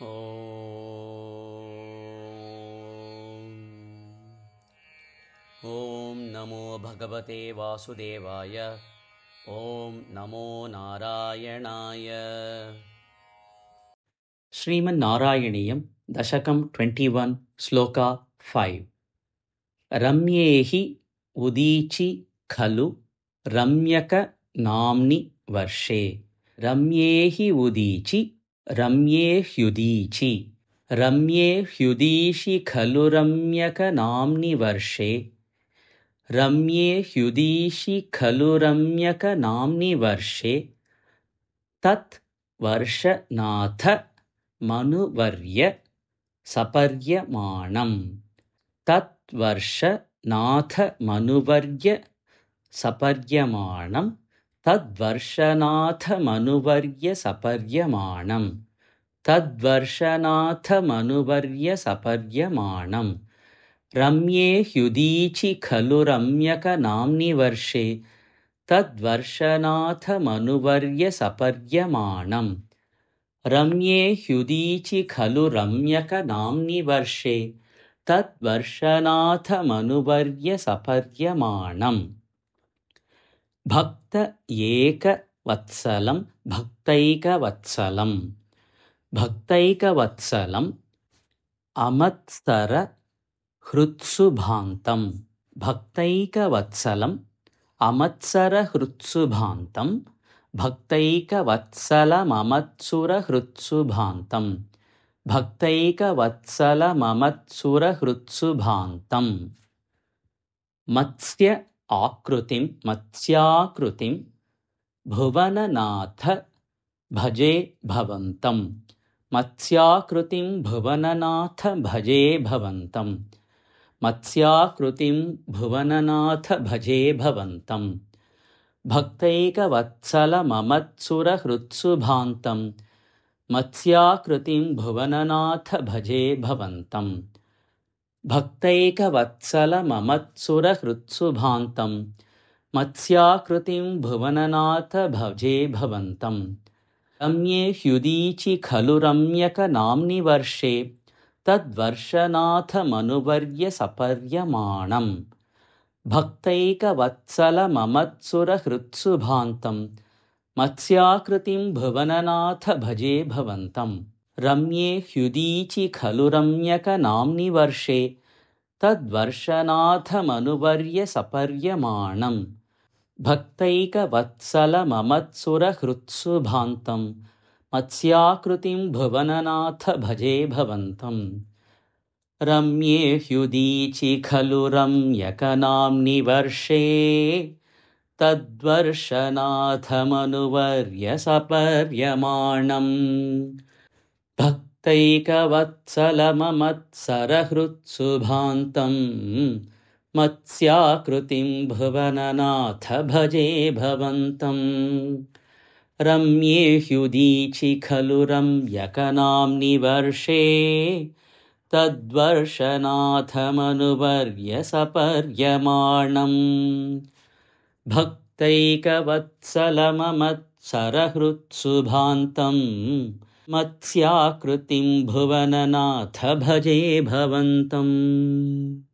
ॐ नमो भगवते वासुदेवाय। ॐ नमो नारायणाय। श्रीमन्नारायणीयं दशकं 21 श्लोका 5। रम्येहि उदीचि खलु रम्यक नाम्नि वर्षे। रम्येहि उदीचि रम्येह्युदीचि रम्येह्युदीचि खलु रम्यक नाम्नि वर्षे। रम्येह्युदीचि खलु रम्यक नाम्नि वर्षे। तत् वर्षनाथ मनुवर्य सपर्यमाणम्। तत् वर्षनाथ मनुवर्य सपर्यमाणम्। तद्वर्षनाथ मनुवर्य सपर्यमाणम्। तद्वर्षनाथ मनुवर्य सपर्यमाणम्। रम्येह्युदीचि खलु रम्यक नाम्नि वर्षे। तद्वर्षनाथ मनुवर्य सपर्यमाणम्। रम्येह्युदीचि खलु रम्यक नाम्नि वर्षे। तद्वर्षनाथ मनुवर्य सपर्यमाणम्। भक्त एकवत्सलं भक्तैकवत्सलं। भक्तैकवत्सलम् अमत्सर हृत्सुभान्तं। भक्तैकवत्सलम् अमत्सर हृत्सुभान्तं। भक्तैकवत्सलममत्सुर हृत्सुभान्तं। भक्तैकवत्सलममत्सुर हृत्सुभान्तम्। मत्स्य मत्स्याकृतिं भुवननाथ भजे भवन्तम्। मत्स्याकृतिं भुवननाथ भजे भवन्तम्। मत्स्याकृतिं भुवननाथ भजे भवन्तम्। भक्तैकवत्सलममत्सुर हृत्सुभान्तं। मत्स्याकृतिं भुवननाथ भजे भवन्तम्। भक्तैकवत्सलममत्सुर हृत्सुभान्तं। मत्स्याकृतिं भुवननाथ भजे भवन्तम्। रम्येह्युदीचि खलु रम्यक नाम्नि वर्षे। तद्वर्षनाथ मनुवर्य सपर्यमाणम्। भक्तैकवत्सलममत्सुर हृत्सुभान्तं। मत्स्याकृतिं भुवननाथ भजे भवन्तम्। रम्येह्युदीचि खलु रम्यक नाम्नि वर्षे। तद्वर्षनाथ मनुवर्य सपर्यमाणम्। भक्तैकवत्सलममत्सुर हृत्सुभान्तं। मत्स्याकृतिं भुवननाथ भजे भवन्तम्। रम्येह्युदीचि खलु रम्यक नाम्नि वर्षे। तद्वर्षनाथ मनुवर्य सपर्यमाणम्। भक्तैकवत्सलममत्सर हृत्सुभान्तं। मत्स्याकृतिं भुवननाथ भजे भवन्तम्। रम्येह्युदीचि खलु रम्यक नाम्नि वर्षे। तद्वर्षनाथ मनुवर्य सपर्यमाणम्। भक्तैकवत्सलममत्सर हृत्सुभान्तं। मत्स्याकृतिं भुवननाथ भजे भवन्तम्।